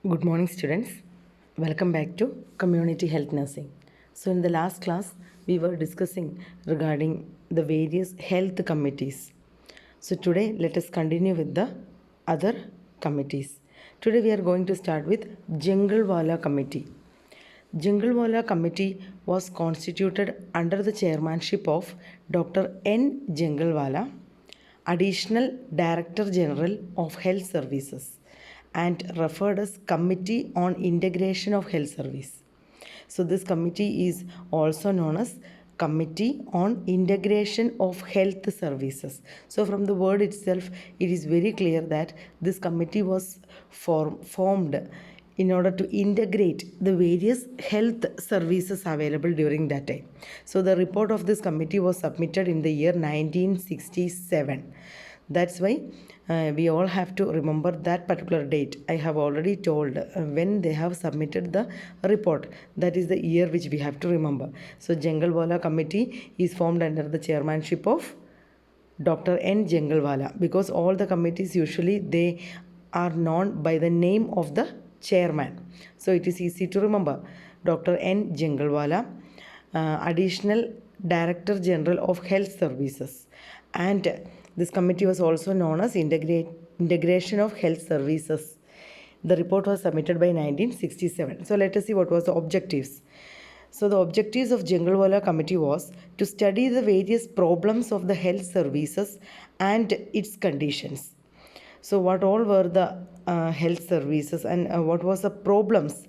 Good morning, students. Welcome back to Community Health Nursing. So, in the last class, we were discussing regarding the various health committees. So, today, let us continue with the other committees. Today, we are going to start with Jangalwala Committee. Jangalwala Committee was constituted under the chairmanship of Dr. N. Jangalwala, Additional Director General of Health Services, and referred as Committee on Integration of Health Service. So this committee is also known as Committee on Integration of Health Services. So from the word itself, it is very clear that this committee was formed in order to integrate the various health services available during that time. So the report of this committee was submitted in the year 1967. That's why we all have to remember that particular date. I have already told when they have submitted the report. That is the year which we have to remember. So Jangalwala Committee is formed under the chairmanship of Dr. N. Jangalwala, because all the committees usually they are known by the name of the chairman. So it is easy to remember. Dr. N. Jangalwala, Additional Director General of Health Services, and this committee was also known as Integration of Health Services. The report was submitted by 1967. So let us see what was the objectives. So the objectives of Jangalwala Committee was to study the various problems of the health services and its conditions. So what all were the health services, and what was the problems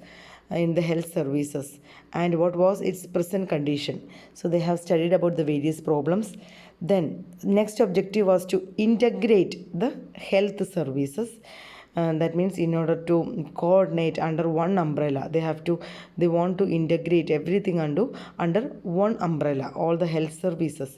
in the health services, and what was its present condition. So they have studied about the various problems. Then next objective was to integrate the health services. That means in order to coordinate under one umbrella, they want to integrate everything under one umbrella, all the health services.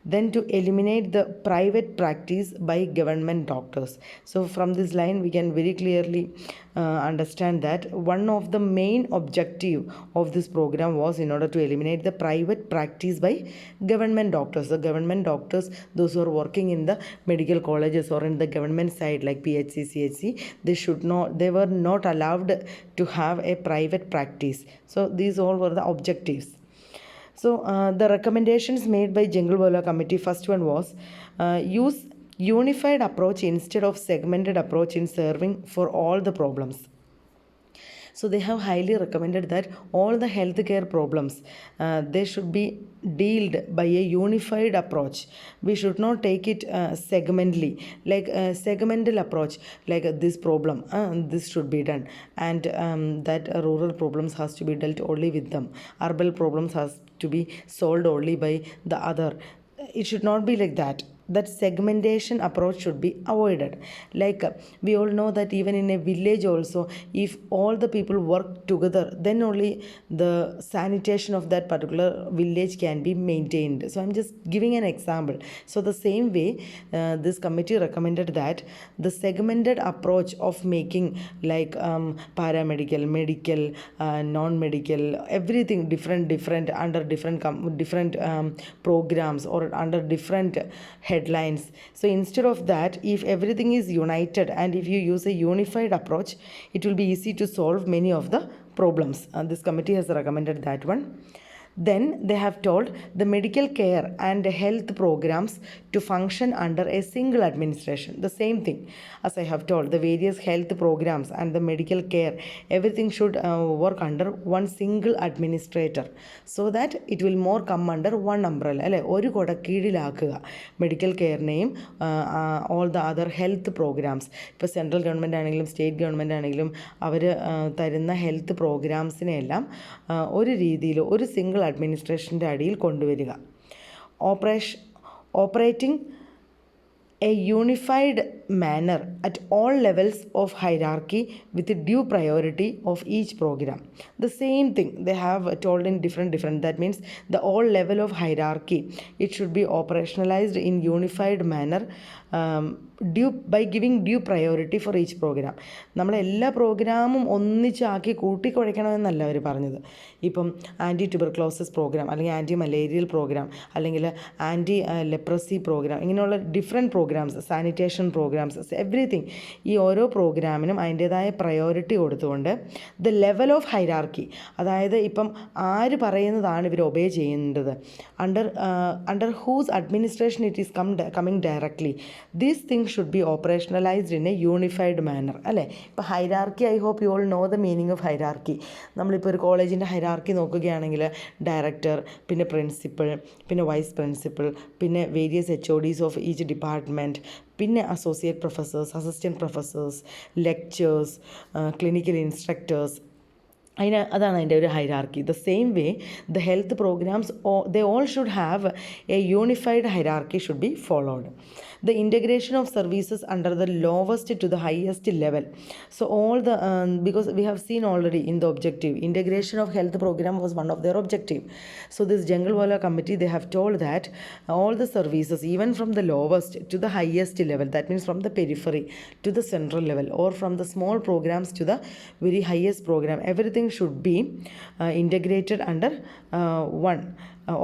Then to eliminate the private practice by government doctors. So from this line we can very clearly understand that one of the main objective of this program was in order to eliminate the private practice by government doctors. The government doctors, those who are working in the medical colleges or in the government side like PHC, CHC, they were not allowed to have a private practice. So these all were the objectives. So the recommendations made by Jangalwala Committee, first one was use unified approach instead of segmented approach in serving for all the problems. So they have highly recommended that all the healthcare problems they should be dealt by a unified approach. We should not take it segmentally, like a segmental approach, like this problem this should be done, and that rural problems has to be dealt only with them, urban problems has to be solved only by the other. It should not be like that. That segmentation approach should be avoided. Like we all know that even in a village also, if all the people work together, then only the sanitation of that particular village can be maintained. So I'm just giving an example. So the same way this committee recommended that the segmented approach of making like paramedical, medical, non-medical, everything different under different programs or under different headlines. So instead of that, if everything is united and if you use a unified approach, it will be easy to solve many of the problems. This committee has recommended that one. Then they have told the medical care and health programs to function under a single administration. The same thing as I have told, the various health programs and the medical care, everything should work under one single administrator, so that it will more come under one umbrella. അല്ലെ, ഒരു കുട കീഴിലാക്കുക medical കെയറിനെയും all the other health programmes. ഇപ്പോൾ central government ആണെങ്കിലും state government ആണെങ്കിലും അവർ തരുന്ന ഹെൽത്ത് പ്രോഗ്രാംസിനെയെല്ലാം ഒരു രീതിയിൽ ഒരു സിംഗിൾ അഡ്മിനിസ്ട്രേഷൻ്റെ അടിയിൽ കൊണ്ടുവരിക. Operating a unified manner at all levels of hierarchy with due priority of each program. The same thing they have told in different. That means the all level of hierarchy, it should be operationalized in unified manner by giving due priority for each program. നമ്മളെല്ലാ പ്രോഗ്രാമും ഒന്നിച്ചാക്കി കൂട്ടിക്കുഴയ്ക്കണമെന്നല്ല അവർ പറഞ്ഞത്. ഇപ്പം anti tuberculosis programme, അല്ലെങ്കിൽ anti malarial programme, അല്ലെങ്കിൽ anti leprosy programme, ഇങ്ങനെയുള്ള different programmes, sanitation programme, programmes everything, ഈ ഓരോ പ്രോഗ്രാമിനും അതിൻ്റേതായ പ്രയോറിറ്റി കൊടുത്തുകൊണ്ട് ദ ലെവൽ ഓഫ് ഹൈറാർക്കി, അതായത് ഇപ്പം ആര് പറയുന്നതാണ് ഇവർ ഒബേ ചെയ്യേണ്ടത്, under whose administration it is coming directly, these things should be operationalised in a unified manner. അല്ലേ, ഇപ്പോൾ hierarchy, I hope you all know the meaning of hierarchy. നമ്മളിപ്പോൾ ഒരു കോളേജിൻ്റെ ഹൈറാർക്കി നോക്കുകയാണെങ്കിൽ ഡയറക്ടർ, പിന്നെ പ്രിൻസിപ്പൽ, പിന്നെ വൈസ് പ്രിൻസിപ്പൽ, പിന്നെ various HODs of each department, പിന്നെ associate professors, assistant professors, lecturers, clinical instructors, അതാണ് അതിൻ്റെ ഒരു hierarchy. The same way the health programmes they all should have A unified hierarchy should be followed. The integration of services under the lowest to the highest level. So all the because we have seen already in the objective, integration of health program was one of their objective. So this Jhangalwala committee, they have told that all the services, even from the lowest to the highest level, that means from the periphery to the central level, or from the small programs to the very highest program, everything should be integrated under one,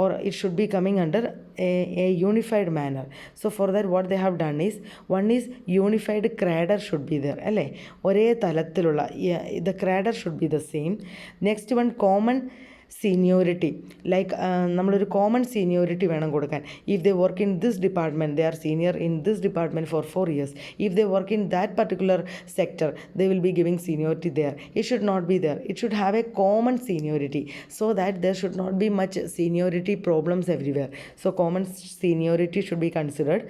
or it should be coming under a unified manner. So for that what they have done is, one is unified cadre should be there, അല്ലേ, ഒരേ തലത്തിലുള്ള the cadre should be the same. Next one, common seniority, like നമ്മളൊരു common seniority വേണം കൊടുക്കാൻ. If they work in this department, they are senior in this department for 4 years. If they work in that particular sector, they will be giving seniority there. It should not be there. It should have a common seniority, so that there should not be much seniority problems everywhere. So common seniority should be considered.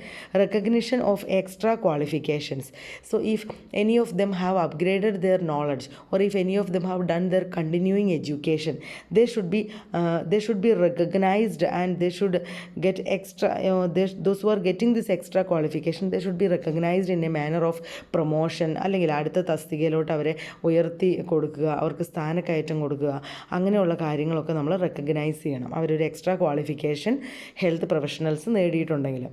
Recognition of extra qualifications. So if any of them have upgraded their knowledge, or if any of them have done their continuing education, they should be recognized, and they should get extra, those who are getting this extra qualification, they should be recognized in a manner of promotion, അല്ലെങ്കിൽ അടുത്ത തസ്തികയിലോട്ട് അവരെ ഉയർത്തി കൊടുക്കുക, അവർക്ക് സ്ഥാനക്കയറ്റം കൊടുക്കുക, അങ്ങനെയുള്ള കാര്യങ്ങളൊക്കെ നമ്മൾ റെക്കഗ്നൈസ് ചെയ്യണം, അവരൊരു എക്സ്ട്രാ ക്വാളിഫിക്കേഷൻ ഹെൽത്ത് പ്രൊഫഷണൽസ് നേടിയിട്ടുണ്ടെങ്കിൽ.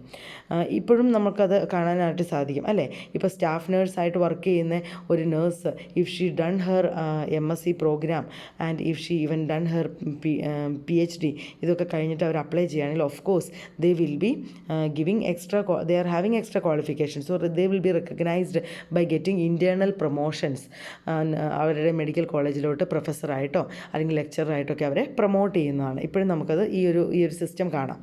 ഇപ്പോഴും നമുക്കത് കാണാനായിട്ട് സാധിക്കും, അല്ലേ. ഇപ്പോൾ സ്റ്റാഫ് നേഴ്സായിട്ട് വർക്ക് ചെയ്യുന്ന ഒരു nurse, if she done her MSc programme, and if she even done her PhD, ഇതൊക്കെ കഴിഞ്ഞിട്ട് അവർ അപ്ലൈ ചെയ്യുകയാണെങ്കിൽ of course they will be giving extra, they are having extra qualifications, or they will be recognised by getting internal promotions. അവരുടെ medical കോളേജിലോട്ട് പ്രൊഫസറായിട്ടോ അല്ലെങ്കിൽ ലെക്ചറായിട്ടോ ഒക്കെ അവരെ പ്രൊമോട്ട് ചെയ്യുന്നതാണ്. ഇപ്പോഴും നമുക്കത് ഈ ഒരു സിസ്റ്റം കാണാം.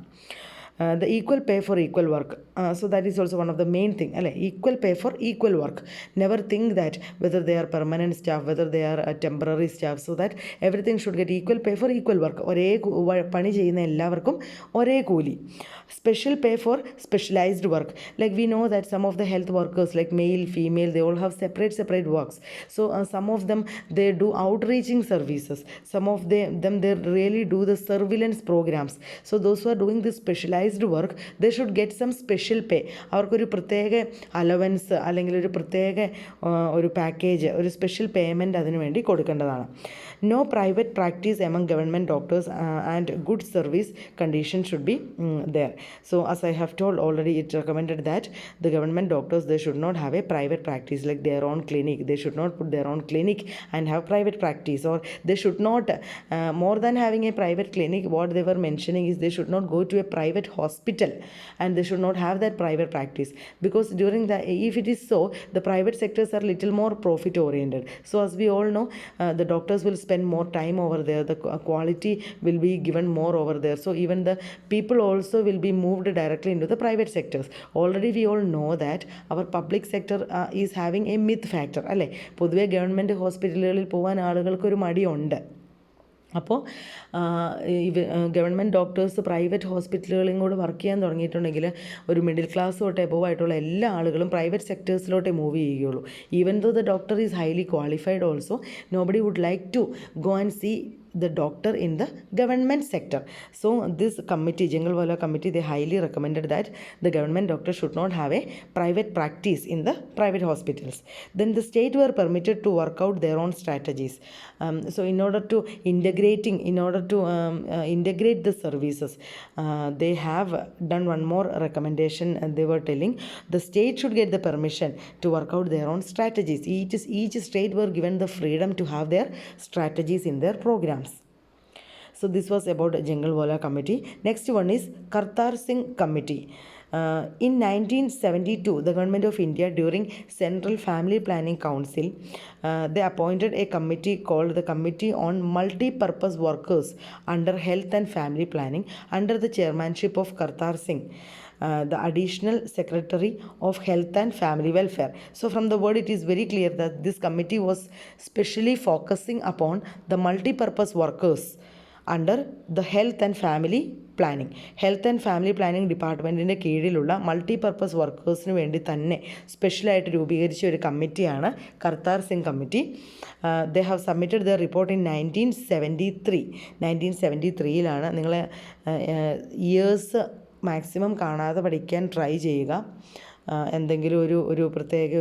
The equal pay for equal work. So that is also one of the main thing, അല്ലേ, equal pay for equal work. Never think that whether they are permanent staff, whether they are a temporary staff, so that everything should get equal pay for equal work. ഒരേ പണി ചെയ്യുന്ന എല്ലാവർക്കും ഒരേ കൂലി. Special pay for specialized work. Like we know that some of the health workers, like male, female, they all have separate works. So some of them, they do outreaching services. Some of them, they really do the surveillance programs. So those who are doing this specialized work, they should get some special pay. അവർക്കൊരു പ്രത്യേക allowance അല്ലെങ്കിൽ ഒരു പ്രത്യേക ഒരു package, ഒരു special payment അതിനു വേണ്ടി കൊടുക്കേണ്ടതാണ്. No private practice among government doctors and good service conditions should be there. So as I have told already, it's recommended that the government doctors, they should not have a private practice like their own clinic. They should not put their own clinic and have private practice, or they should not, more than having a private clinic, what they were mentioning is they should not go to a private hospital, and they should not have that private practice, because during the, if it is so, the private sectors are little more profit oriented. So as we all know, the doctors will spend more time over there, the quality will be given more over there, so even the people also will be moved directly into the private sectors. Already we all know that our public sector is having a myth factor, അല്ലേ. പൊതുവെ government ഹോസ്പിറ്റലുകളിൽ പോകാൻ ആളുകൾക്കൊരു മടിയുണ്ട്. അപ്പോൾ government doctors private ഹോസ്പിറ്റലുകളിലും കൂടെ work ചെയ്യാൻ തുടങ്ങിയിട്ടുണ്ടെങ്കിൽ ഒരു middle class തൊട്ട് above ആയിട്ടുള്ള എല്ലാ ആളുകളും പ്രൈവറ്റ് സെക്ടേഴ്സിലോട്ടേ മൂവ് ചെയ്യുകയുള്ളൂ. Even though the doctor is highly qualified also, nobody would like to go and see the doctor in the government sector. So this committee, Jhangalwala committee, they highly recommended that the government doctor should not have a private practice in the private hospitals. Then the state were permitted to work out their own strategies. So in order to integrate the services, they have done one more recommendation, and they were telling the state should get the permission to work out their own strategies. Each state were given the freedom to have their strategies in their programs. So this was about Jhangalwala committee. Next one is Kartar Singh committee. In 1972, the Government of India, during Central Family Planning Council, they appointed a committee called the Committee on Multi-Purpose Workers under Health and Family Planning, under the chairmanship of Kartar Singh, the additional secretary of Health and Family Welfare. So from the word it is very clear that this committee was specially focusing upon the multi-purpose workers under the health and family planning ഡിപ്പാർട്ട്മെൻറ്റിൻ്റെ കീഴിലുള്ള multipurpose വർക്കേഴ്സിന് വേണ്ടി തന്നെ സ്പെഷ്യലായിട്ട് രൂപീകരിച്ച ഒരു കമ്മിറ്റിയാണ് Kartar Singh committee. They have submitted the report in 1973. നിങ്ങൾ ഇയേഴ്സ് മാക്സിമം കാണാതെ പഠിക്കാൻ ട്രൈ ചെയ്യുക. എന്തെങ്കിലും ഒരു പ്രത്യേക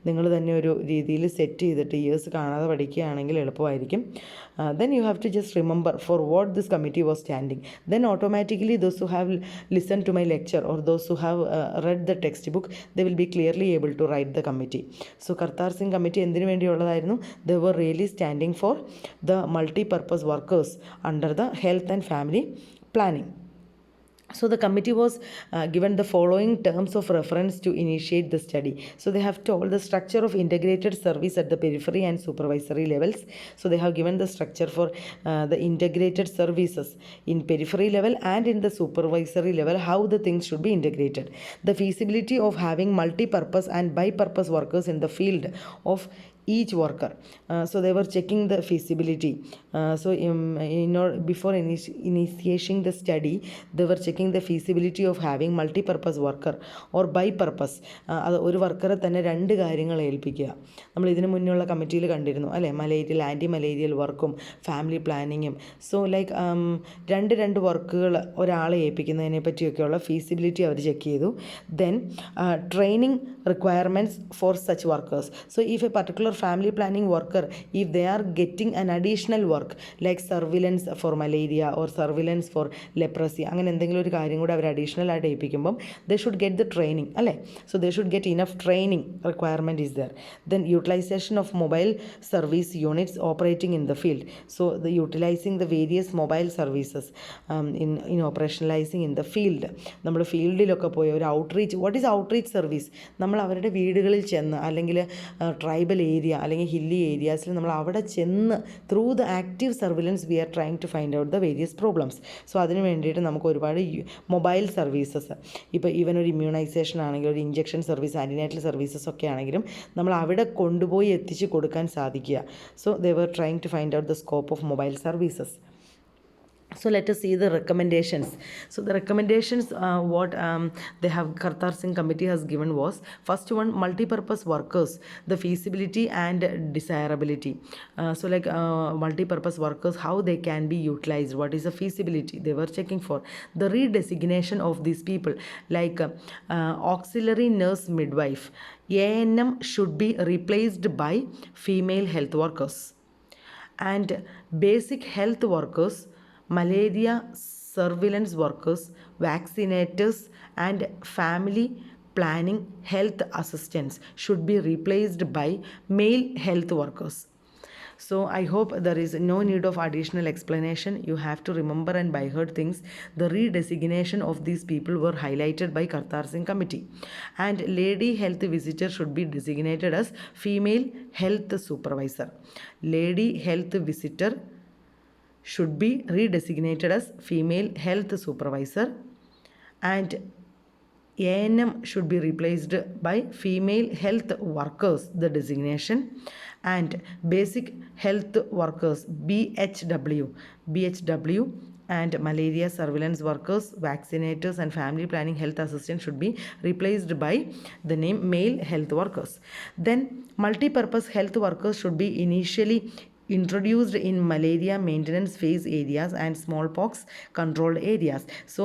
നിങ്ങൾ തന്നെ ഒരു രീതിയിൽ സെറ്റ് ചെയ്തിട്ട് ഇയേഴ്സ് കാണാതെ പഠിക്കുകയാണെങ്കിൽ എളുപ്പമായിരിക്കും. Then you have to just remember for what this committee was standing. Then automatically those who have listened to my lecture or those who have read the textbook, they will be clearly able to write the committee. So Kartar Singh committee എന്തിനു വേണ്ടിയുള്ളതായിരുന്നു? They were really standing for the multi-purpose workers under the health and family planning. So the committee was given the following terms of reference to initiate the study. So they have told the structure of integrated service at the periphery and supervisory levels. So they have given the structure for the integrated services in periphery level and in the supervisory level, how the things should be integrated. The feasibility of having multi-purpose and bi-purpose workers in the field of each worker. So they were checking the feasibility. Before initiating the study, they were checking the feasibility of having multi-purpose worker or bi-purpose. അത് ഒരു വർക്കറെ തന്നെ രണ്ട് കാര്യങ്ങൾ ഏൽപ്പിക്കുക. നമ്മൾ ഇതിനു മുന്നുള്ള കമ്മിറ്റിയിൽ കണ്ടിരുന്നു അല്ലേ, ആൻറ്റി മലേരിയൽ വർക്കും ഫാമിലി പ്ലാനിങ്ങും. സോ ലൈക്ക് രണ്ട് വർക്കുകൾ ഒരാളെ ഏൽപ്പിക്കുന്നതിനെ പറ്റിയൊക്കെയുള്ള ഫീസിബിലിറ്റി അവർ ചെക്ക് ചെയ്തു. Then training requirements for such workers. So if A particular family planning worker, if they are getting an additional work like surveillance for malaria or surveillance for leprosy, അങ്ങനെ എന്തെങ്കിലും ഒരു കാര്യം കൂടെ അവർ additional ആയിട്ട് ഏൽപ്പിക്കുമ്പം they should get the training അല്ലേ. So they should get enough training requirement is there. Then utilization of mobile service units operating in the field. So the utilizing the various mobile services in operationalizing in the field. നമ്മൾ ഫീൽഡിലൊക്കെ പോയി ഒരു outreach. What is outreach service? നമ്മൾ അവരുടെ വീടുകളിൽ ചെന്ന് അല്ലെങ്കിൽ tribal area അല്ലെങ്കിൽ ഹില്ലി ഏരിയാസിൽ നമ്മൾ അവിടെ ചെന്ന് through the active surveillance we are trying to find out the various problems. So അതിന് വേണ്ടിയിട്ട് നമുക്ക് ഒരുപാട് മൊബൈൽ സർവീസസ്, ഇപ്പോൾ ഈവൻ ഒരു ഇമ്മ്യൂണൈസേഷൻ ആണെങ്കിലും ഒരു ഇഞ്ചക്ഷൻ സർവീസ്, ആൻറ്റിനേറ്റൽ സർവീസസ് ഒക്കെ ആണെങ്കിലും നമ്മൾ അവിടെ കൊണ്ടുപോയി എത്തിച്ച് കൊടുക്കാൻ സാധിക്കുക. So they were trying to find out the scope of mobile services. So let us see the recommendations. So the recommendations what they have Kartar Singh committee has given was, first one, multi-purpose workers, the feasibility and desirability. So like multi-purpose workers, how they can be utilized, what is the feasibility they were checking for. The redesignation of these people like auxiliary nurse midwife, ANM should be replaced by female health workers, and basic health workers, malaria surveillance workers, vaccinators and family planning health assistants should be replaced by male health workers. So I hope there is no need of additional explanation. You have to remember and by heart things. The redesignation of these people were highlighted by Kartar Singh committee. And lady health visitor should be designated as female health supervisor. Lady health visitor should be redesignated as female health supervisor, and ANM should be replaced by female health workers, the designation, and basic health workers, BHW, and malaria surveillance workers, vaccinators and family planning health assistants should be replaced by the name male health workers. Then multi-purpose health workers should be initially introduced in malaria maintenance phase areas and smallpox controlled areas. So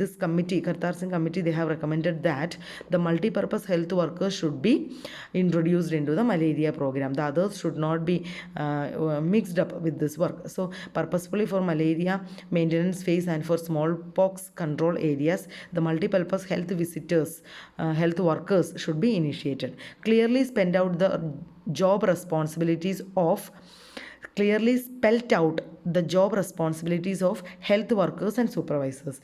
this committee, Kartar Singh committee, they have recommended that the multi-purpose health workers should be introduced into the malaria program. The others should not be mixed up with this work. So purposefully for malaria maintenance phase and for smallpox control areas, the multi-purpose health visitors, health workers should be initiated. Clearly spelled out the job responsibilities of health workers and supervisors.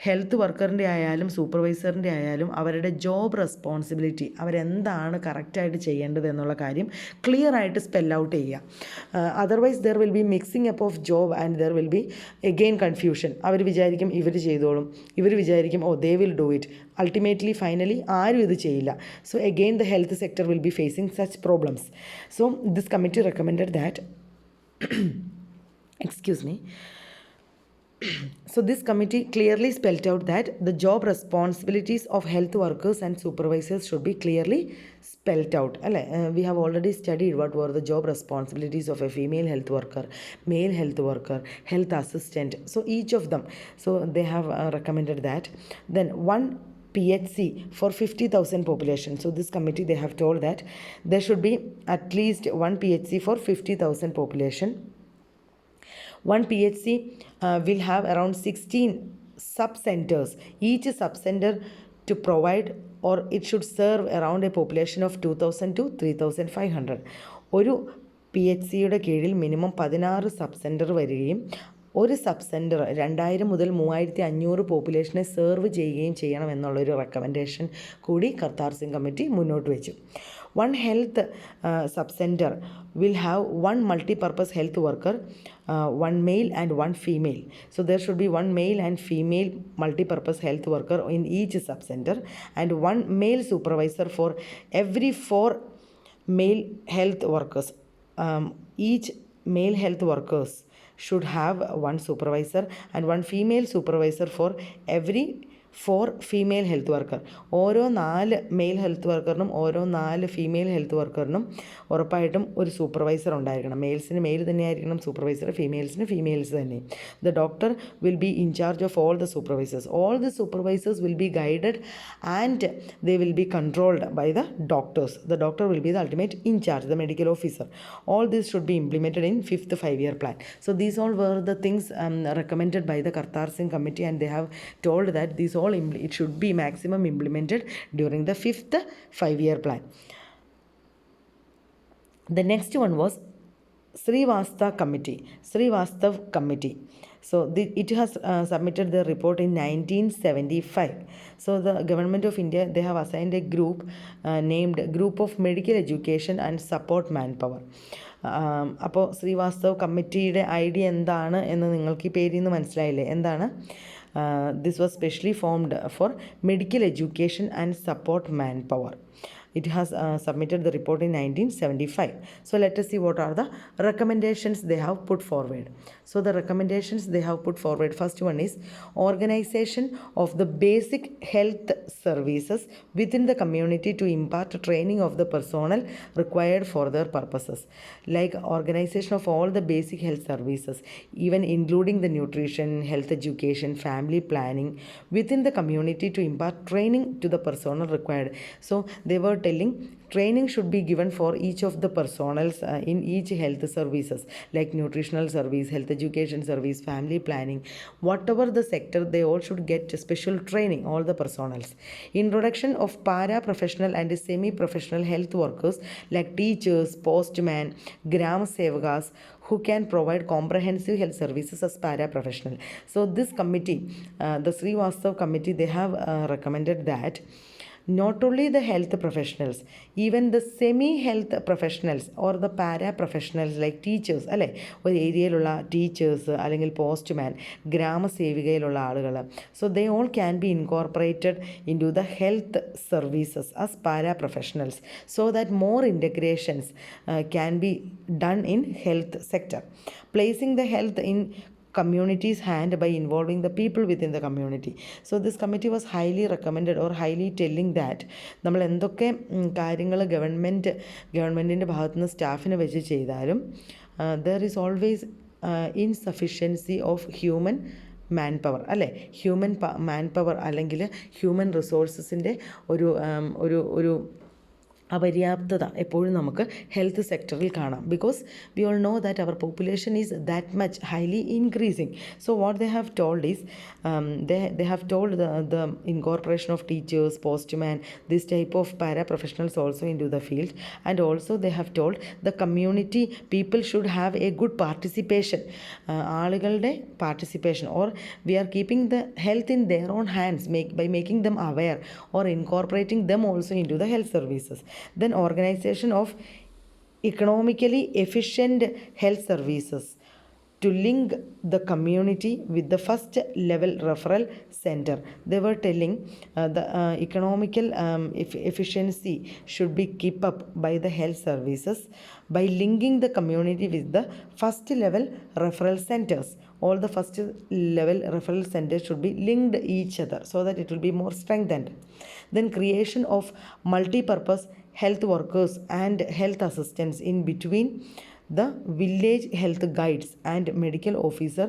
Health വർക്കറിൻ്റെ ആയാലും സൂപ്പർവൈസറിൻ്റെ ആയാലും അവരുടെ job responsibility അവരെന്താണ് കറക്റ്റായിട്ട് ചെയ്യേണ്ടത് എന്നുള്ള കാര്യം ക്ലിയർ ആയിട്ട് സ്പെൽ ഔട്ട് ചെയ്യുക. Otherwise there will be mixing up of job and there will be again confusion. അവർ വിചാരിക്കും ഇവർ ചെയ്തോളും, ഇവർ വിചാരിക്കും they will do it, ultimately finally ആരും ഇത് ചെയ്യില്ല. So again the health sector will be facing such problems. So this committee recommended that excuse me. So this committee clearly spelled out that the job responsibilities of health workers and supervisors should be clearly spelled out. We have already studied what were the job responsibilities of a female health worker, male health worker, health assistant. So each of them, so they have recommended that. Then one PHC for 50,000 population. So this committee, they have told that there should be at least one PHC for 50,000 population. One PHC will have around 16 sub-centers. Each sub-center to provide, or it should serve around a population of 2,000 to 3,500. ഒരു PHCയുടെ കീഴിൽ minimum 16 sub centre വരികയും ഒരു sub centre 2000 മുതൽ 3500 പോപ്പുലേഷനെ serve ചെയ്യുകയും ചെയ്യണം എന്നുള്ളൊരു recommendation കൂടി Kirthar Singh committee മുന്നോട്ട് വെച്ചു. One health sub-center will have one multi-purpose health worker, one male and one female. So there should be one male and female multi-purpose health worker in each sub-center, and one male supervisor for every 4 male health workers. Each male health workers should have one supervisor and one female supervisor for every 4 female health worker. ഓരോ 4 mail health വർക്കറിനും ഓരോ 4 female health വർക്കറിനും ഉറപ്പായിട്ടും ഒരു supervisor ഉണ്ടായിരിക്കണം. മെയിൽസിന് male തന്നെ ആയിരിക്കണം supervisor, ഫീമെയിൽസിന് females തന്നെ. The doctor will be in charge of all the supervisors. All the supervisors will be guided and they will be controlled by the doctors. The doctor will be the ultimate in charge, the medical officer. All this should be implemented in 5th 5-year plan. So these all were the things recommended by the Kartar Singh committee, and they have told that these all it should be maximum implemented during the 5th 5-year plan. The next one was Srivastav committee. So it has submitted the report in 1975. So the government of India, they have assigned a group named Group of Medical Education and Support Manpower. അപ്പോൾ ശ്രീവാസ്തവ് കമ്മിറ്റിയുടെ idea എന്താണ് എന്ന് നിങ്ങൾക്ക് ഈ പേരിൽ നിന്ന് മനസ്സിലായില്ലേ? എന്താണ്? This was specially formed for medical education and support manpower. It has submitted the report in 1975. So let us see what are the recommendations they have put forward. So the recommendations they have put forward, first one is organization of the basic health services within the community to impart training of the personnel required for their purposes. Like organization of all the basic health services, even including the nutrition, health education, family planning within the community to impart training to the personnel required. So they were telling training should be given for each of the personals in each health services, like nutritional service, health education service, family planning, whatever the sector, they all should get special training, all the personals. Introduction of para-professional and semi-professional health workers like teachers, postmen, gram sevakas, who can provide comprehensive health services as para-professional. So this committee, the Srivastav committee, they have recommended that not only the health professionals, even the semi-health professionals or the para-professionals like teachers, അല്ലേ, ഒരു ഏരിയയിലുള്ള teachers അല്ലെങ്കിൽ postman, ഗ്രാമസേവികയിലുള്ള ആളുകൾ, so they all can be incorporated into the health services as para-professionals, so that more integrations can be done in health sector, placing the health in community's hand by involving the people within the community. So this committee was highly recommended or highly telling that നമ്മൾ എന്തൊക്കെ കാര്യങ്ങൾ ഗവൺമെൻറ്റിൻ്റെ ഭാഗത്തുനിന്ന് സ്റ്റാഫിനെ വെച്ച് ചെയ്താലും there is always insufficiency of human man power, അല്ലേ, man power അല്ലെങ്കിൽ ഹ്യൂമൻ റിസോഴ്സസിൻ്റെ ഒരു അപര്യാപ്തത എപ്പോഴും നമുക്ക് ഹെൽത്ത് സെക്ടറിൽ കാണാം. Because we all know that our population is that much highly increasing. So what they have told is they have told the incorporation of teachers, postman, this type of para-professionals also into the field. And also they have told the community people should have a good participation. ആളുകളുടെ participation, or we are keeping the health in their own hands by making them aware or incorporating them also into the health services. Then organization of economically efficient health services to link the community with the first level referral center. They were telling the economical efficiency should be kept up by the health services by linking the community with the first level referral centers. All the first level referral centers should be linked each other so that it will be more strengthened. Then creation of multi-purpose health workers and health assistants in between the village health guides and medical officer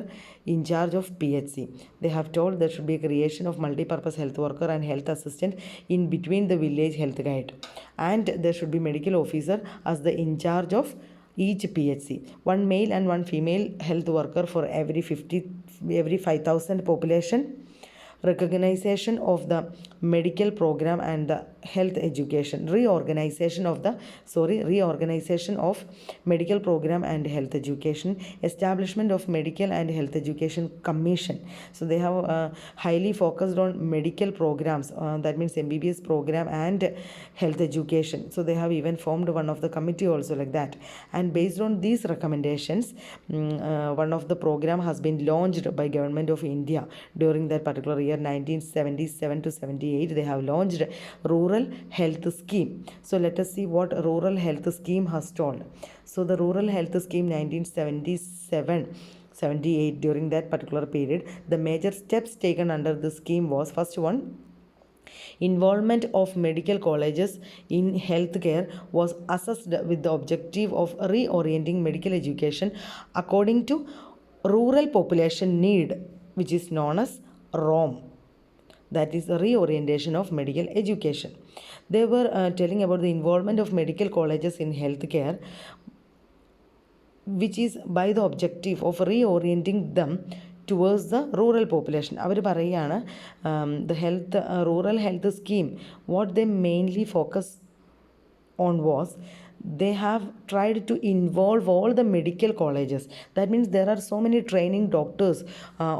in charge of PHC. They have told there should be a creation of multi-purpose health worker and health assistant in between the village health guide, and there should be medical officer as the in charge of each PHC. One male and one female health worker for every 5,000 population. Recognition of the medical program and the health education. Reorganization of medical program and health education. Establishment of medical and health education commission. So they have highly focused on medical programs, that means MBBS program and health education. So they have even formed one of the committee also like that. And based on these recommendations, one of the program has been launched by Government of India during that particular year 1977 to 78. They have launched rural health scheme. So let us see what rural health scheme has told. So the rural health scheme 1977-78, during that particular period, the major steps taken under the scheme was, first one, involvement of medical colleges in healthcare was assessed with the objective of reorienting medical education according to rural population need, which is known as ROM. That is a reorientation of medical education. They were telling about the involvement of medical colleges in healthcare, which is by the objective of reorienting them towards the rural population. അവർ പറയുകയാണ് the rural health scheme, what they mainly focus on was they have tried to involve all the medical colleges. That means there are so many training doctors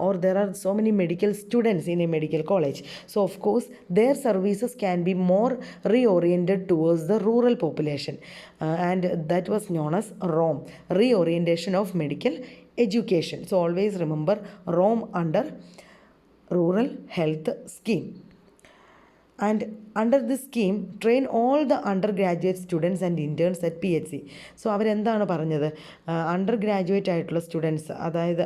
or there are so many medical students in a medical college. So of course their services can be more reoriented towards the rural population, and that was known as ROM, reorientation of medical education. So always remember ROM under rural health scheme. And under this scheme, train all the undergraduate students and interns at PHC. So അവരെന്താണ് പറഞ്ഞത്, under graduate ആയിട്ടുള്ള students, അതായത്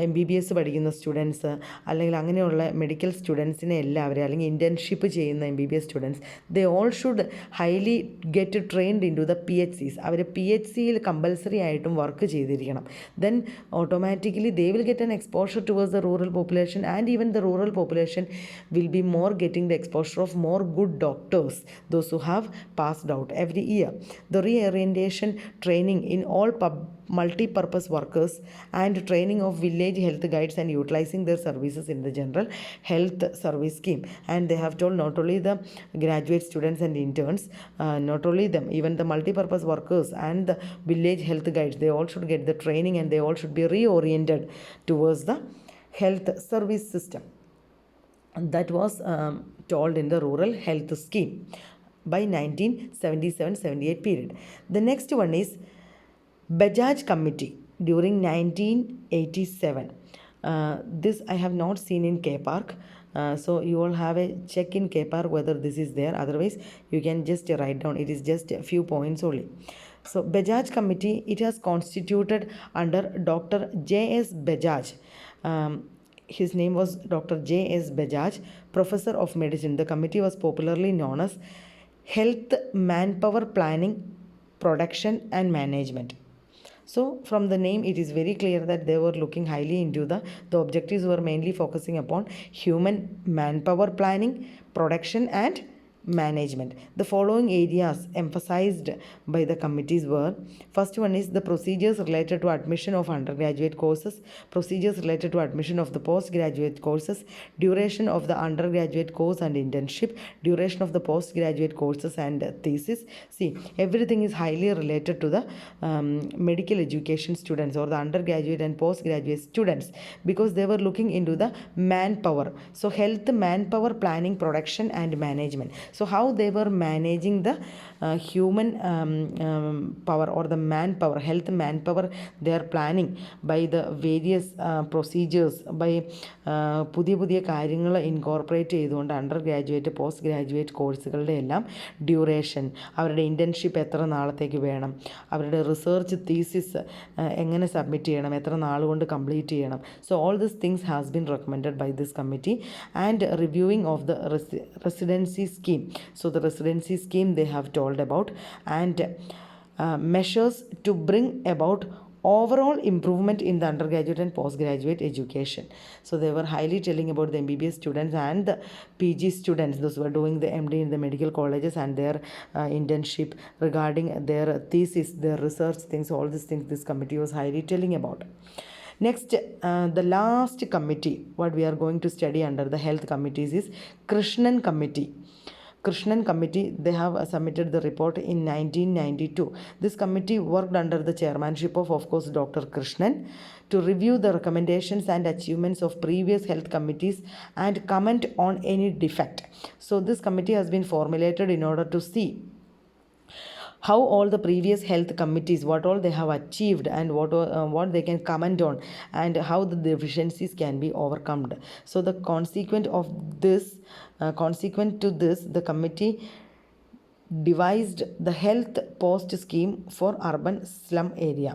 MBBS പഠിക്കുന്ന students അല്ലെങ്കിൽ അങ്ങനെയുള്ള medical സ്റ്റുഡൻസിനെ എല്ലാവരും, അല്ലെങ്കിൽ ഇൻറ്റേൺഷിപ്പ് ചെയ്യുന്ന MBBS students, they all should highly get trained in to the PHCs. അവർ PHCയിൽ കമ്പൽസറി ആയിട്ടും വർക്ക് ചെയ്തിരിക്കണം. Then automatically they will get an exposure towards the rural population, and even the rural population will be more getting the exposure of more good doctors, those who have passed out every year. The reorientation training in all multi-purpose workers and training of village health guides and utilizing their services in the general health service scheme. And they have told not only the graduate students and interns, not only them, even the multi-purpose workers and the village health guides, they all should get the training and they all should be reoriented towards the health service system. That was told in the rural health scheme by 1977-78 period. The next one is Bajaj Committee during 1987. This I have not seen in K Park. So you all have a check in K Park whether this is there. Otherwise, you can just write down. It is just a few points only. So Bajaj Committee, it has constituted under Dr. J.S. Bajaj. His name was Dr. J.S. Bajaj, Professor of Medicine. The committee was popularly known as Health Manpower Planning, Production and Management. So from the name, it is very clear that they were looking highly into the objectives were mainly focusing upon human manpower planning, production and management. The following areas emphasized by the committees were: first one is the procedures related to admission of undergraduate courses, procedures related to admission of the postgraduate courses, duration of the undergraduate course and internship, duration of the postgraduate courses and thesis. See, everything is highly related to the medical education students or the undergraduate and postgraduate students, because they were looking into the manpower. So health manpower planning, production and management. So how they were managing the human power or the manpower, health manpower, they are planning by the various procedures, by പുതിയ കാര്യങ്ങൾ incorporate ചെയ്തുകൊണ്ട് under graduate post graduate കോഴ്സുകളുടെ എല്ലാം duration, അവരുടെ internship എത്ര നാളത്തേക്ക് വേണം, അവരുടെ റിസർച്ച് തീസിസ് എങ്ങനെ സബ്മിറ്റ് ചെയ്യണം, എത്ര നാൾ കൊണ്ട് കംപ്ലീറ്റ് ചെയ്യണം. So all this things has been recommended by this committee. And reviewing of the residency scheme. So the residency scheme they have told about, and measures to bring about overall improvement in the undergraduate and postgraduate education. So they were highly telling about the MBBS students and the PG students, those who were doing the MD in the medical colleges, and their internship, regarding their thesis, their research things, all these things this committee was highly telling about. Next, the last committee what we are going to study under the health committees is Krishnan Committee. Krishnan Committee, they have submitted the report in 1992. This committee worked under the chairmanship of course, Dr. Krishnan, to review the recommendations and achievements of previous health committees and comment on any defect. So this committee has been formulated in order to see how all the previous health committees, what all they have achieved and what they can comment on, and how the deficiencies can be overcome. So the consequent to this, the committee devised the health post scheme for urban slum area.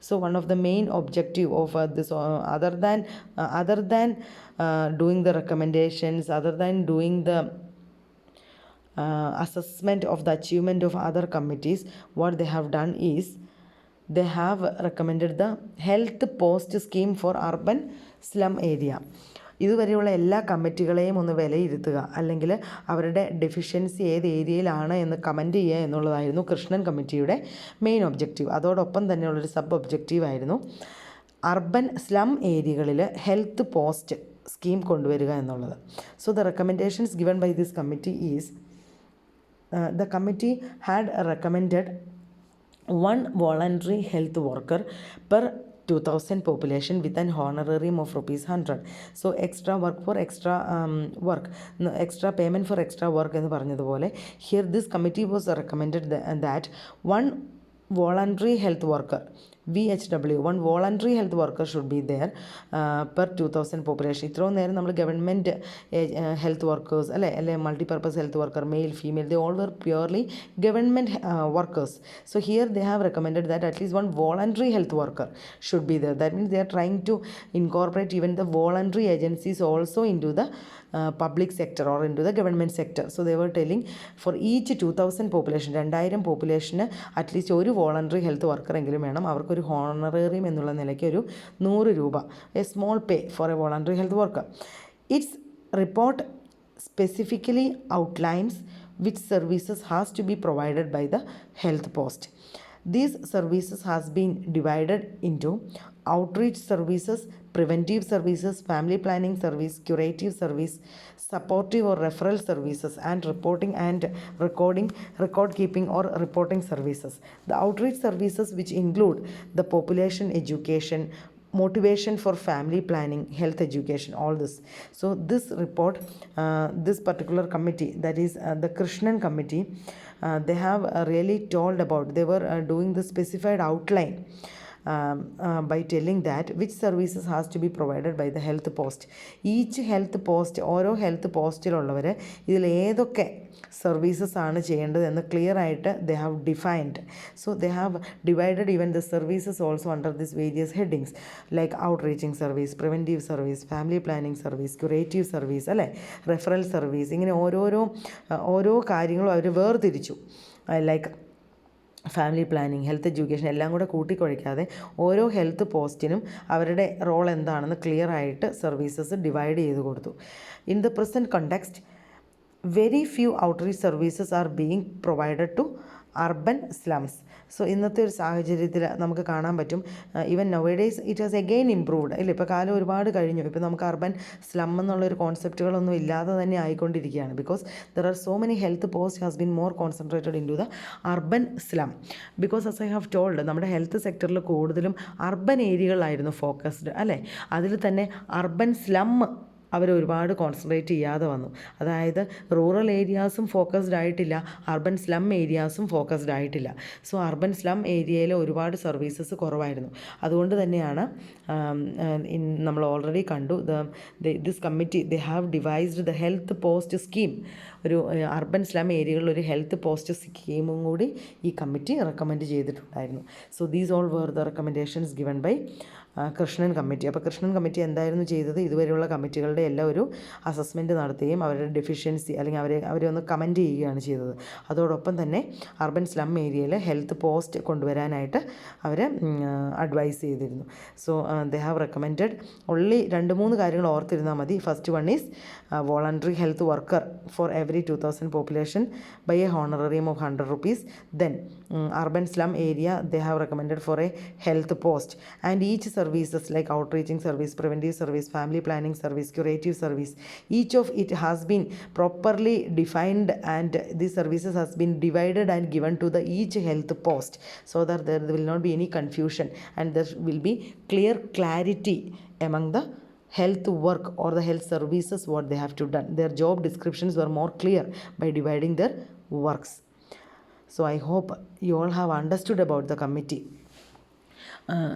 So one of the main objective of this, other than doing the recommendations, other than doing the assessment of the achievement of other committees, what they have done is they have recommended the health post scheme for urban slum area. ഇതുവരെയുള്ള എല്ലാ കമ്മിറ്റികളെയും ഒന്ന് വിലയിരുത്തുക, അല്ലെങ്കിൽ അവരുടെ deficiency ഏത് ഏരിയയിലാണ് എന്ന് comment ചെയ്യുക എന്നുള്ളതായിരുന്നു കൃഷ്ണൻ കമ്മിറ്റിയുടെ മെയിൻ ഒബ്ജക്റ്റീവ്. അതോടൊപ്പം തന്നെയുള്ളൊരു സബ് ഒബ്ജക്റ്റീവ് ആയിരുന്നു അർബൻ സ്ലം ഏരിയകളിൽ ഹെൽത്ത് പോസ്റ്റ് സ്കീം കൊണ്ടുവരിക എന്നുള്ളത്. So the recommendations given by this committee is the committee had recommended one voluntary health worker per 2000 population with an honorarium of ₹100. So extra work for extra work, extra payment for extra work എന്ന് പറഞ്ഞതുപോലെ, here this committee was recommended that one voluntary health worker, VHW, one voluntary health worker should be there per 2000 population. ഇത്രയും നേരം നമ്മൾ government health workers അല്ലെ multipurpose health worker, male female, they all were purely government workers. So here they have recommended that at least one voluntary health worker should be there. That means they are trying to incorporate even the voluntary agencies also into the public sector or into the government sector. So they were telling for each 2000 population, 2000 population at least ഒരു voluntary health worker എങ്കിലും വേണം. അവർക്കൊരു honorarium എന്നുള്ള നിലയ്ക്ക് ഒരു ₹100, A small pay for A voluntary health worker. It's report specifically outlines which services has to be provided by the health post. These services has been divided into outreach services, preventive services, family planning service, curative service, supportive or referral services, and reporting and record keeping or reporting services. The outreach services, which include the population education, motivation for family planning, health education, all this. So this report, this particular committee, that is the Krishnan committee, they have really told about, they were doing the specified outline by telling that which services has to be provided by the health post. Each health post, ഓരോ health പോസ്റ്റിലുള്ളവർ ഇതിൽ ഏതൊക്കെ services ആണ് ചെയ്യേണ്ടതെന്ന് clear ആയിട്ട് they have defined. So they have divided even the services also under these various headings, like outreaching service, preventive service, family planning service, curative service, അല്ലേ, referral service, ഇങ്ങനെ ഓരോ കാര്യങ്ങളും അവർ വേർതിരിച്ചു. Like family planning, health education എല്ലാം കൂടെ കൂട്ടിക്കുഴയ്ക്കാതെ ഓരോ health പോസ്റ്റിനും അവരുടെ role എന്താണെന്ന് ക്ലിയർ ആയിട്ട് സർവീസസ് ഡിവൈഡ് ചെയ്ത് കൊടുത്തു. In the present context, very few outreach services are being provided to urban slums. So ഇന്നത്തെ ഒരു സാഹചര്യത്തിൽ നമുക്ക് കാണാൻ പറ്റും even nowadays it has again improved ഇല്ല. ഇപ്പോൾ കാലം ഒരുപാട് കഴിഞ്ഞു. ഇപ്പോൾ നമുക്ക് അർബൻ സ്ലം എന്നുള്ളൊരു കോൺസെപ്റ്റുകളൊന്നും ഇല്ലാതെ തന്നെ ആയിക്കൊണ്ടിരിക്കുകയാണ്. Because there are so many health post has been more concentrated in to the urban slum. Because as I have told നമ്മുടെ ഹെൽത്ത് സെക്ടറിൽ കൂടുതലും അർബൻ ഏരിയകളിലായിരുന്നു ഫോക്കസ്ഡ് അല്ലേ. അതിൽ തന്നെ അർബൻ സ്ലം അവർ ഒരുപാട് കോൺസെൻട്രേറ്റ് ചെയ്യാതെ വന്നു. അതായത് റൂറൽ ഏരിയാസും ഫോക്കസ്ഡ് ആയിട്ടില്ല, അർബൻ സ്ലം ഏരിയാസും ഫോക്കസ്ഡ് ആയിട്ടില്ല. സോ അർബൻ സ്ലം ഏരിയയിൽ ഒരുപാട് സർവീസസ് കുറവായിരുന്നു. അതുകൊണ്ട് തന്നെയാണ് നമ്മൾ ഓൾറെഡി കണ്ടു this committee they have devised the health post scheme. ഒരു അർബൻ സ്ലം ഏരിയകളിൽ ഒരു ഹെൽത്ത് പോസ്റ്റ് സ്കീമും കൂടി ഈ കമ്മിറ്റി റെക്കമെൻഡ് ചെയ്തിട്ടുണ്ടായിരുന്നു. So these all were the recommendations given by Krishnan committee. അപ്പോൾ കൃഷ്ണൻ കമ്മിറ്റി എന്തായിരുന്നു ചെയ്തത്? ഇതുവരെയുള്ള കമ്മിറ്റികളുടെ എല്ലാം ഒരു അസസ്മെൻറ്റ് നടത്തുകയും അവരുടെ ഡെഫിഷ്യൻസി അല്ലെങ്കിൽ അവരെ ഒന്ന് കമൻറ്റ് ചെയ്യുകയാണ് ചെയ്തത്. അതോടൊപ്പം തന്നെ അർബൻ സ്ലം ഏരിയയിൽ ഹെൽത്ത് പോസ്റ്റ് കൊണ്ടുവരാനായിട്ട് അവർ അഡ്വൈസ് ചെയ്തിരുന്നു. So they have recommended only 2-3 കാര്യങ്ങൾ ഓർത്തിരുന്നാൽ മതി. First one is voluntary health worker for every 2000 population by a honorarium of 100 rupees. Then urban slum area they have recommended for a health post, and each services like outreaching service, preventive service, family planning service, curative service, each of it has been properly defined, and these services has been divided and given to the each health post so that there will not be any confusion and there will be clear clarity among the health work or the health services what they have to done. Their job descriptions were more clear by dividing their works. So I hope you all have understood about the committee.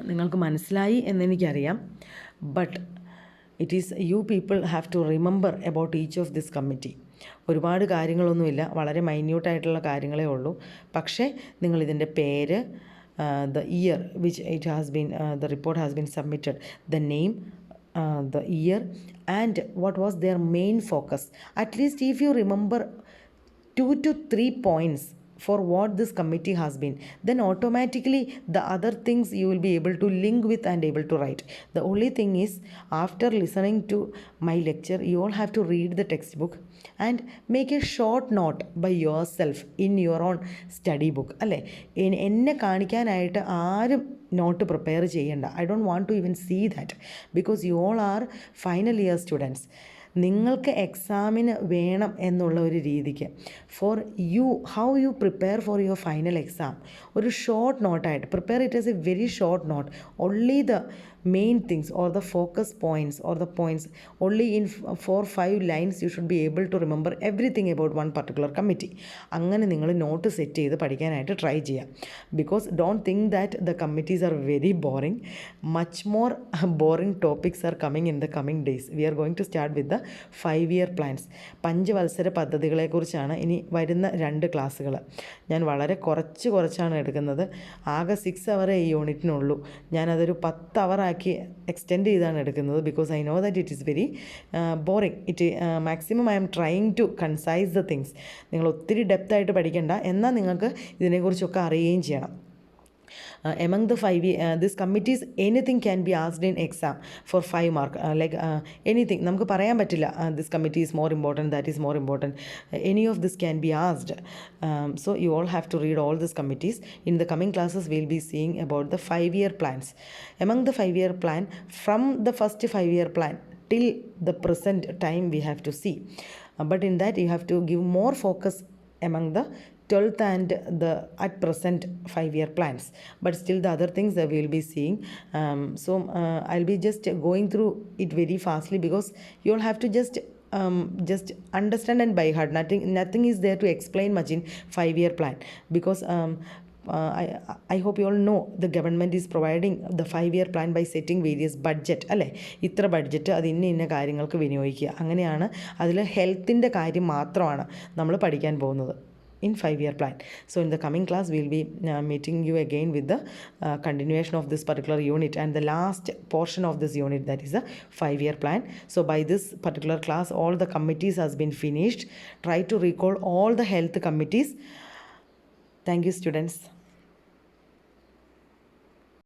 നിങ്ങൾക്ക് മനസ്സിലായി എന്നെനിക്കറിയാം. But it is you people have to remember about each of this committee. ഒരുപാട് കാര്യങ്ങളൊന്നുമില്ല, വളരെ മൈന്യൂട്ടായിട്ടുള്ള കാര്യങ്ങളേ ഉള്ളൂ. പക്ഷേ നിങ്ങളിതിൻ്റെ പേര്, the year which it has been the report has been submitted, the name, the year, and what was their main focus. At least if you remember 2 to 3 points for what this committee has been, then automatically the other things you will be able to link with and able to write. The only thing is, after listening to my lecture, you all have to read the textbook and make a short note by yourself in your own study book. അല്ലേ, എന്നെ കാണിക്കാനായിട്ട് ആരും note prepare ചെയ്യണ്ട. I don't want to even see that because you all are final year students. നിങ്ങൾക്ക് എക്സാമിന് വേണം എന്നുള്ള ഒരു രീതിക്ക് for you how you prepare for your final exam, ഒരു ഷോർട്ട് നോട്ടായിട്ട് prepare it as a very short note, only the main things or the focus points or the points, only in 4-5 lines you should be able to remember everything about one particular committee. അങ്ങനെ നിങ്ങൾ not set ചെയ്ത് പഠിക്കാനായിട്ട് try ചെയ്യാം. Because don't think that the committees are very boring. Much more boring topics are coming in the coming days. We are going to start with the 5-year plans. 5 വത്സര പദ്ധതികളെക്കുറിച്ചാണ് ഇനി വരുന്ന 2 ക്ലാസ്സുകൾ. ഞാൻ വളരെ കുറച്ചാണ് എടുക്കുന്നത്. ആകെ 6 അവർ ഈ യൂണിറ്റിനുള്ളൂ. ഞാനതൊരു 10 അവർ എക്സ്റ്റെൻഡ് ചെയ്താണ് എടുക്കുന്നത്. Because I know that it is very boring. Maximum I'm trying to concise the things. നിങ്ങൾ ഒത്തിരി ഡെപ്തായിട്ട് പഠിക്കേണ്ട, എന്നാൽ നിങ്ങൾക്ക് ഇതിനെക്കുറിച്ചൊക്കെ അറിയുകയും ചെയ്യണം. Among the 5 this committees, anything can be asked in exam for 5 mark, like anything നമുക്ക് പറയാൻ പറ്റില്ല this committee is more important, that is more important. Any of this can be asked. So you all have to read all these committees. In the coming classes we will be seeing about the 5-year plans. Among the 5-year plan, from the first 5-year plan till the present time we have to see, but in that you have to give more focus among the 12th and the at present 5-year plans, but still the other things that we will be seeing. So I'll be just going through it very fastly because you all have to just understand and by heart. Nothing is there to explain much in 5-year plan because I hope you all know the government is providing the 5-year plan by setting various budget. അല്ലേ, ഇത്ര budget അത് ഇന്ന കാര്യങ്ങൾക്ക് വിനിയോഗിക്കുക, അങ്ങനെയാണ്. അതിൽ ഹെൽത്തിൻ്റെ കാര്യം മാത്രമാണ് നമ്മൾ പഠിക്കാൻ പോകുന്നത് in 5-year plan. So in the coming class we will be meeting you again with the continuation of this particular unit and the last portion of this unit, that is a 5-year plan. So by this particular class all the committees has been finished. Try to recall all the health committees. Thank you students.